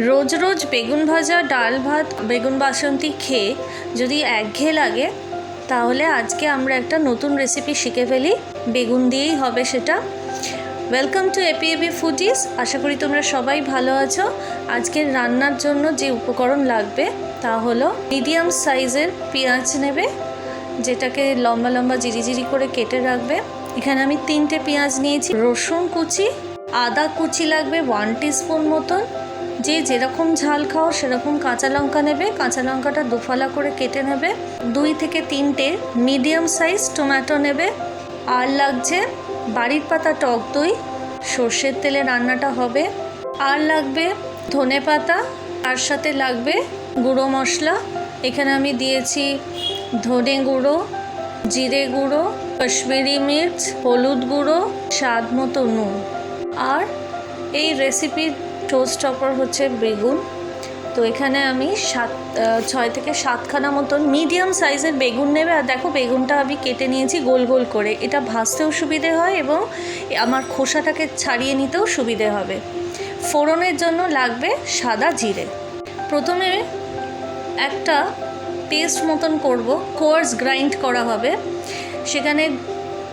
রোজ রোজ বেগুন ভাজা, ডাল ভাত, বেগুন বাসন্তী খেয়ে যদি একঘেয়ে লাগে, তাহলে আজকে আমরা একটা নতুন রেসিপি শিখে ফেলি। বেগুন দিয়েই হবে সেটা। Welcome to APAB foodies. আশা করি তোমরা সবাই ভালো আছো। আজকের রান্নার জন্য যে উপকরণ লাগবে তা হলো মিডিয়াম সাইজের পেঁয়াজ নেবে, যেটাকে লম্বা লম্বা জিরি করে কেটে রাখবে। এখানে আমি 3টে পেঁয়াজ নিয়েছি। রসুন কুচি, আদা কুচি লাগবে 1 টিস্পুন মতন। যে যেরকম ঝাল খাও সেরকম কাঁচা লঙ্কা নেবে, কাঁচা লঙ্কাটা দুফালা করে কেটে নেবে। 2 থেকে 3টে মিডিয়াম সাইজ টমেটো নেবে। আর লাগছে বাড়ির পাতা টক দই, সর্ষের তেলে রান্নাটা হবে। আর লাগবে ধনে পাতা, তার সাথে লাগবে গুঁড়ো মশলা। এখানে আমি দিয়েছি ধনে গুঁড়ো, জিরে গুঁড়ো, কাশ্মীরি মির্চ, হলুদ গুঁড়ো, স্বাদ মতো নুন। আর এই রেসিপির টো স্টপার হচ্ছে বেগুন। তো এখানে আমি 6 থেকে 7খানা মতন মিডিয়াম সাইজের বেগুন নেবে। আর দেখো বেগুনটা আমি কেটে নিয়েছি গোল গোল করে। এটা ভাজতেও সুবিধে হয় এবং আমার খোসাটাকে ছাড়িয়ে নিতেও সুবিধে হবে। ফোড়নের জন্য লাগবে সাদা জিরে। প্রথমে একটা পেস্ট মতন করব, কোয়ার্স গ্রাইন্ড করা হবে। সেখানে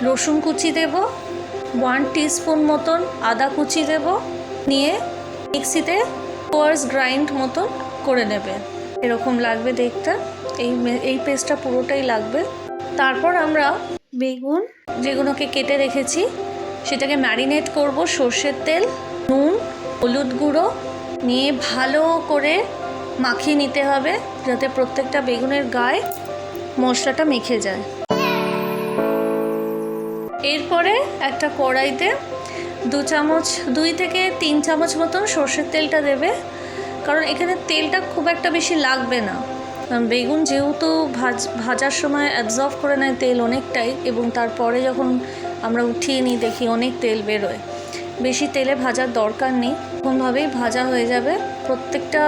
রসুন কুচি দেব, 1 টিস্পুন মতন আদা কুচি দেব, নিয়ে মিক্সিতে কোয়ার্স গ্রাইন্ড মতন করে নেবে। এরকম লাগবে দেখতে। এই পেস্টটা পুরোটাই লাগবে। তারপর আমরা বেগুন যেগুলোকে কেটে রেখেছি সেটাকে ম্যারিনেট করব। সর্ষের তেল, নুন, হলুদ গুঁড়ো নিয়ে ভালো করে মাখিয়ে নিতে হবে, যাতে প্রত্যেকটা বেগুনের গায়ে মশলাটা মেখে যায়। এরপরে একটা কড়াইতে 2 থেকে 3 চামচ মতন সর্ষের তেলটা দেবে, কারণ এখানে তেলটা খুব একটা বেশি লাগবে না। কারণ বেগুন যেহেতু ভাজার সময় অ্যাবজর্ব করে নেয় তেল অনেকটাই, এবং তারপরে যখন আমরা উঠিয়ে নিই দেখি অনেক তেল বেরোয়। বেশি তেলে ভাজার দরকার নেই, এরকমভাবেই ভাজা হয়ে যাবে। প্রত্যেকটা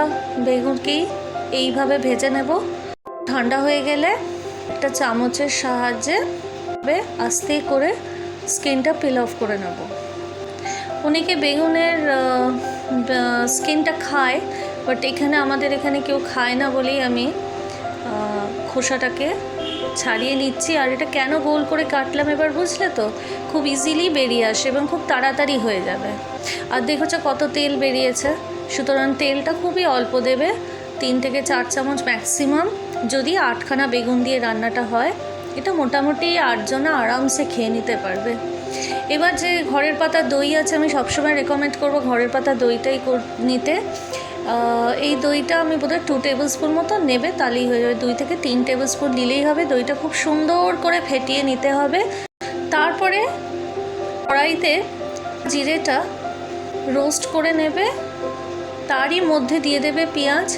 বেগুনকেই এইভাবে ভেজে নেব। ঠান্ডা হয়ে গেলে একটা চামচের সাহায্যে আস্তে করে স্কিনটা পিল অফ করে নেব। অনেকে বেগুনের স্কিনটা খায়, বাট আমাদের এখানে কেউ খায় না বলেই আমি খোসাটাকে ছাড়িয়ে নিচ্ছি। আর এটা কেন গোল করে কাটলাম এবার বুঝলে তো? খুব ইজিলি বেরিয়ে আসে এবং খুব তাড়াতাড়ি হয়ে যাবে। আর দেখেছো কত তেল বেরিয়েছে। সুতরাং তেলটা খুবই অল্প দেবে, 3 থেকে 4 চামচ ম্যাক্সিমাম। যদি 8খানা বেগুন দিয়ে রান্নাটা হয়, এটা মোটামুটি 8 জনা আরামসে খেয়ে নিতে পারবে। এবার যে ঘরের পাতা দই আছে, আমি সবসময় রেকমেন্ড করব ঘরের পাতা দইটাই নিতে। এই দইটা আমি বোধহয় 2 টেবিল স্পুন মতো নেবে, তাহলেই হয়ে যাবে। 2 থেকে 3 টেবিল স্পুন নিলেই হবে। দইটা খুব সুন্দর করে ফেটিয়ে নিতে হবে। তারপরে কড়াইতে জিরেটা রোস্ট করে নেবে, তারই মধ্যে দিয়ে দেবে পেঁয়াজ।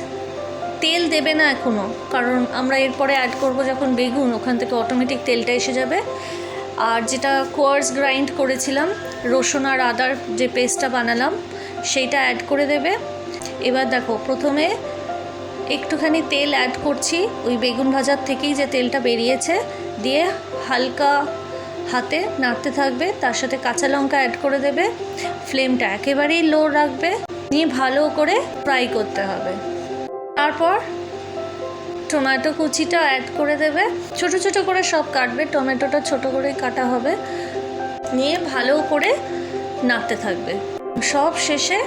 তেল দেবে না এখনও, কারণ আমরা এরপরে অ্যাড করব যখন বেগুন, ওখান থেকে অটোমেটিক তেলটা এসে যাবে। আর যেটা কোয়ার্স গ্রাইন্ড করেছিলাম, রসুন আর আদার যে পেস্টটা বানালাম, সেইটা অ্যাড করে দেবে। এবার দেখো, প্রথমে একটুখানি তেল অ্যাড করছি ওই বেগুন ভাজার থেকেই যে তেলটা বেরিয়েছে, দিয়ে হালকা হাতে নাড়তে থাকবে। তার সাথে কাঁচা লঙ্কা অ্যাড করে দেবে। ফ্লেমটা একেবারেই লো রাখবে, নিয়ে ভালো করে ফ্রাই করতে হবে। তারপর টমেটো কুচিটা অ্যাড করে দেবে। ছোট ছোট করে সব কাটবে, টমেটোটা ছোট করে কাটা হবে। নিয়ে ভালো করে নাড়তে থাকবে। সব শেষে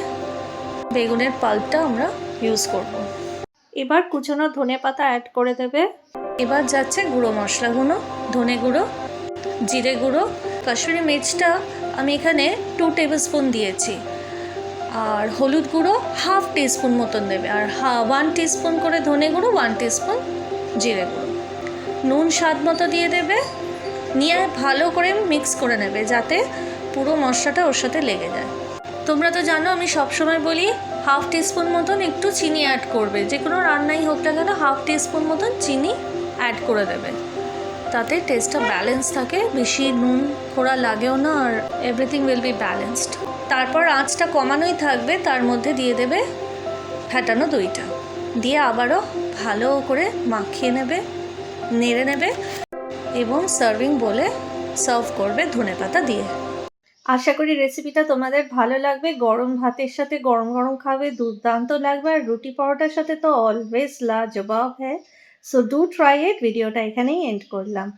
বেগুনের পাল্পটা আমরা ইউজ করব। এবার কুচনো ধনে পাতা অ্যাড করে দেবে। এবার যাচ্ছে গুঁড়ো মশলাগুলো, ধনে গুঁড়ো, জিরে গুঁড়ো, কাশ্মীরি মির্চটা আমি এখানে 2 টেবিল স্পুন দিয়েছি। আর হলুদ গুঁড়ো 1/2 টিস্পুন মতন দেবে। আর 1 টিস্পুন করে ধনে গুঁড়ো, 1 টিস্পুন জিরে গুঁড়ো। নুন স্বাদ মতো দিয়ে দেবে। নিয়ে ভালো করে মিক্স করে নেবে, যাতে পুরো মশলাটা ওর সাথে লেগে যায়। তোমরা তো জানো আমি সবসময় বলি 1/2 টিস্পুন মতন একটু চিনি অ্যাড করবে। যে কোনো রান্নাই হোক না কেন 1/2 টিস্পুন মতন চিনি অ্যাড করে দেবে, তাতে টেস্টটা ব্যালেন্স থাকে, বেশি নুন খোড়া লাগেও না, আর এভরিথিং উইল বি ব্যালেন্সড। তারপর আঁচটা কমানোই থাকবে। তার মধ্যে দিয়ে দেবে ফেটানো দইটা, দিয়ে আবারও ভালো করে মাখিয়ে নেবে, নেড়ে নেবে এবং সার্ভিং বলে সার্ভ করবে ধনেপাতা দিয়ে। আশা করি রেসিপিটা তোমাদের ভালো লাগবে। গরম ভাতের সাথে গরম গরম খাবে, দুর্দান্ত লাগবে। আর রুটি পরোটার সাথে তো অলওয়েজ লাজবাব হ্যাঁ। So do try it. ভিডিওটা এখানেই এন্ড করলাম।